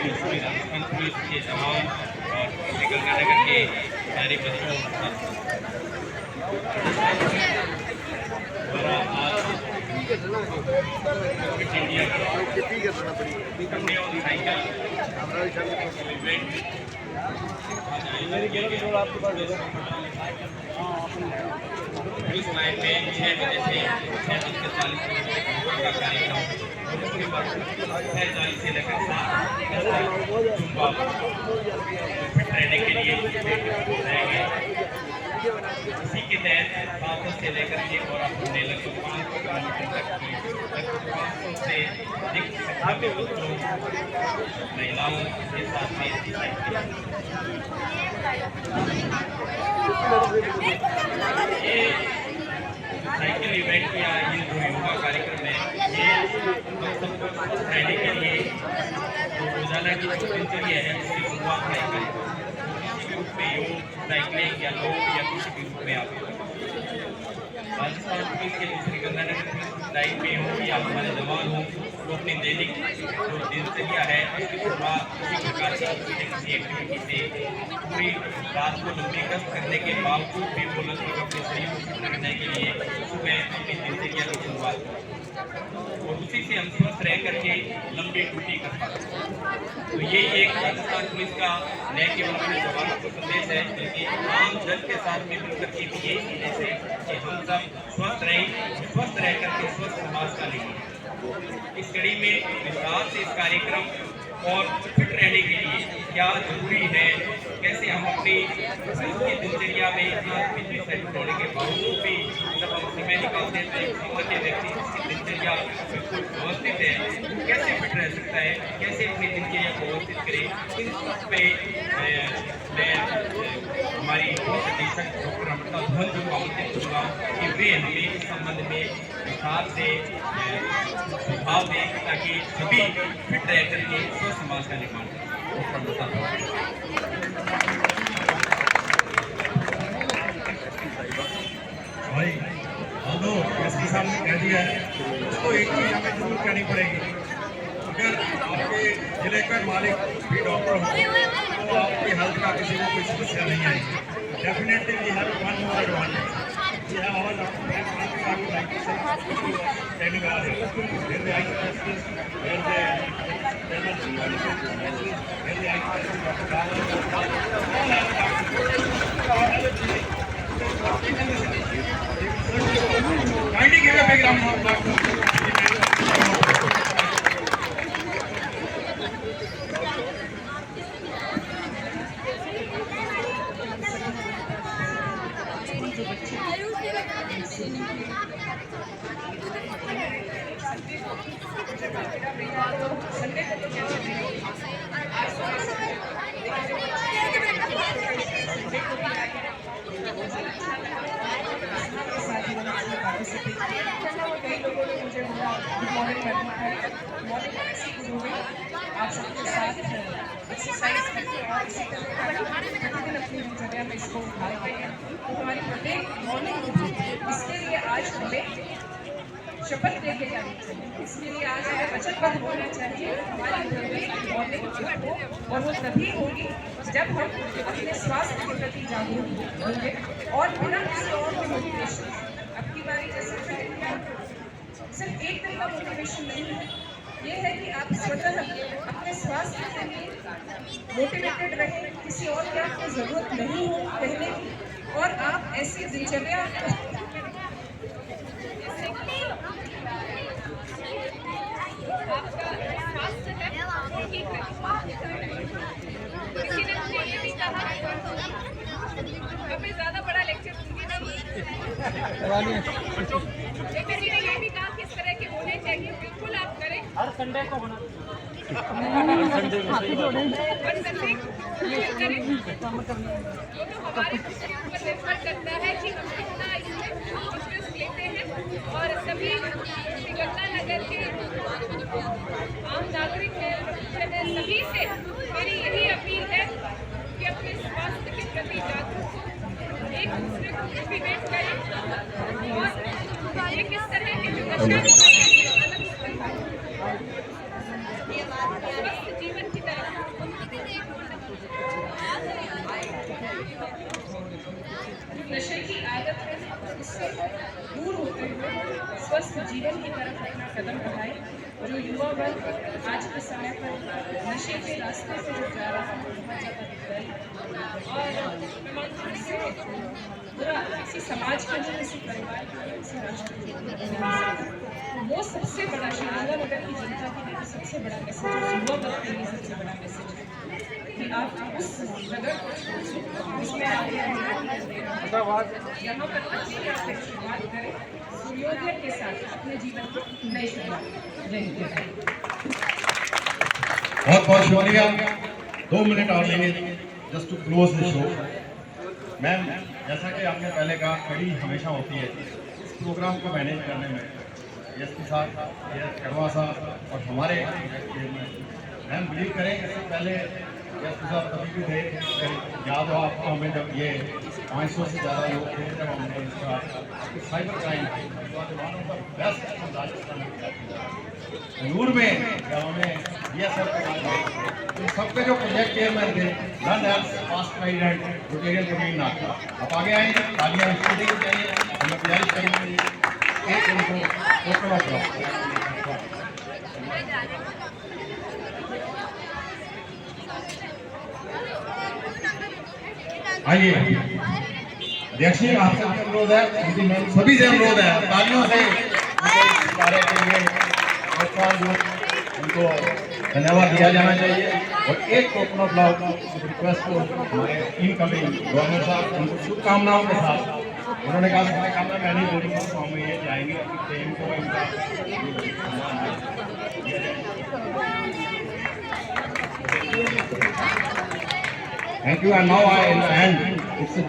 Rajasthan police के जवान और गंगानगर के प्यारे बच्चों द्वारा आज इंडिया और साइकिल इवेंट इस लाइन में 6 बजे से 6:40 का कार्यक्रम और उसके बाद 6:40 से लेकर 7 फिट रहने के लिए रहेंगे। इसी के तहत 500 से लेकर के और हमने लगभग 500 किलोमीटर तक की 500 से अधिक संख्या में बच्चों महिलाओं के साथ में ये साइकिल इवेंट या ये जो योगा कार्यक्रम है ये सबको रहने के लिए रोजाना की दिनचर्या है उसकी शुरुआत करें रूप में योग साइकिलिंग या लोग या किसी भी रूप में आप राजस्थान पुलिस के दूसरी गंगानगर लाइन में हो या हमारे जवान हो वो अपनी दैनिक जो दिनचर्या है उसकी शुरुआत किसी प्रकार से किसी एक्टिविटी से पूरी रात को लंबी कष्ट करने के बावजूद भी वो लगभग अपने शरीर को फिट रखने के लिए सुबह अपनी दिनचर्या की शुरुआत और उसी से हम स्वस्थ रह करके लंबी ड्यूटी कर पाते हैं। तो ये एक राजस्थान पुलिस का न केवल अपने जवानों को संदेश है बल्कि आम जन के साथ में मिलकर के भी ये संदेश है कि हम सब स्वस्थ रहें, स्वस्थ रह करके स्वस्थ समाज का निर्माण। इस कड़ी में विस्तार से इस कार्यक्रम और फिट रहने के लिए क्या जरूरी है, कैसे हम अपनी दिनचर्या में इतना बिजली सेट होने के बावजूद भी जब हम समय निकालते हैं तो एक सामान्य व्यक्ति जिसकी दिनचर्या बिल्कुल व्यवस्थित है कैसे फिट रह सकता है, कैसे अपनी दिनचर्या को व्यवस्थित करे। इन सब पे मैं हमारी अधीक्षक डॉक्टर अमृता ध्वन जी को आमंत्रित करूँगा कि वे हमें इस संबंध में विस्तार से सुझाव दें ताकि सभी फिट रह करके स्वस्थ समाज का निर्माण करें। भाई दो एसपी साहब ने कह दिया है उसको एक चीज हमें जरूर कहनी पड़ेगी। अगर आपके जिले का मालिक भी डॉक्टर हो तो आपकी हेल्थ का किसी को कोई समस्या नहीं आएगी। Definitely we have one more advantage we have all our training are there the eye specialist where the general medicine where the eye specialist kindly give a big round of applause. कई लोगों ने मुझे बोला good morning madam, morning आप सबके साथ exercise करके और इसी तरह प्रतिदिन अपनी दिनचर्या में इसको उठाते हैं तो हमारी प्रत्येक मॉर्निंग इसके लिए आज हमें शपथ लेके जानी चाहिए। इसके लिए आज हमें वचनबद्ध होना चाहिए हमारी प्रत्येक मॉर्निंग हो और वो तभी होगी जब हम अपने स्वास्थ्य के प्रति जागरूक होंगे और बिना किसी और के मोटिवेशन। अब की बारी जैसे सिर्फ एक दिन का मोटिवेशन नहीं है, ये है कि आप स्वतः अपने स्वास्थ्य के लिए मोटिवेटेड रहें, किसी और की आपको जरूरत नहीं हो कहने की और आप ऐसी दिनचर्या किसी ने मुझे ये भी कहा अभी ज्यादा बड़ा लेक्चर दूंगी ना किसी ने ये भी कहा किस तरह के होने चाहिए, बिल्कुल आप करें हर संडे को होना करें वो तो हमारे ऊपर निर्भर करता है कि हम कितना इसमें इंटरेस्ट लेते हैं। और सभी गंगानगर के आम नागरिक हैं, सभी से मेरी यही अपील है कि अपने स्वास्थ्य के प्रति जागरूक हो, एक दूसरे को मोटिवेट करें और ये किस तरह के जो नशा स्वस्थ जीवन की तरफ होते हुए स्वस्थ जीवन की तरफ अपना कदम बढ़ाए। जो युवा वर्ग आज के समय पर नशे के रास्ते से जो जा रहा है बहुत ज़्यादा दुखदाई और मैं मानती हूँ इससे बुरा किसी समाज के लिए, किसी परिवार के लिए, किसी राष्ट्र के लिए हो नहीं सकता। तो वो सबसे बड़ा श्रीगंगानगर की जनता के लिए सबसे बड़ा मैसेज है, युवा वर्ग के लिए सबसे बड़ा मैसेज है कि आप उस नगर को छोड़िए जिसमें आप यहाँ पर अच्छी तरह से शुरुआत करें, सूर्योदय के साथ अपने जीवन की नई शुरुआत। जय हिंद। बहुत बहुत शुक्रिया। 2 मिनट और लेंगे just to close the show. Ma'am, जैसा कि आपने पहले कहा, कड़ी हमेशा होती है इस प्रोग्राम को मैनेज करने में एसपी साहब, कड़वा साहब और हमारे मैम बिलीव करें इससे पहले एसपी साहब कभी भी थे, याद हो आपको हमें जब ये 500 से ज़्यादा लोग थे जब हमने इसका साइबर क्राइम बेस्ट राजस्थान नूर में जब हमें ये सब तो सबके जो प्रोजेक्ट चेयरमैन थे none else past president Rotarian कमीन नागपुर, आप आगे आएंगे, तालियां इसको चाहिए, हमें गुजारिश करेंगे एक उनको टोकन ऑफ आइए अध्यक्ष जी, आपसे भी अनुरोध है, सभी से अनुरोध है, तालियों से इस कार्य के लिए उनको धन्यवाद दिया जाना चाहिए। और एक टोकन ऑफ लव रिक्वेस्ट को हमारे इनकमिंग गवर्नर साहब उनको शुभकामनाओं के साथ उन्होंने कहा शुभकामना मैं नहीं बोलूँगा, तो हम ये चाहेंगे कि टीम को इनका thank you. And now I and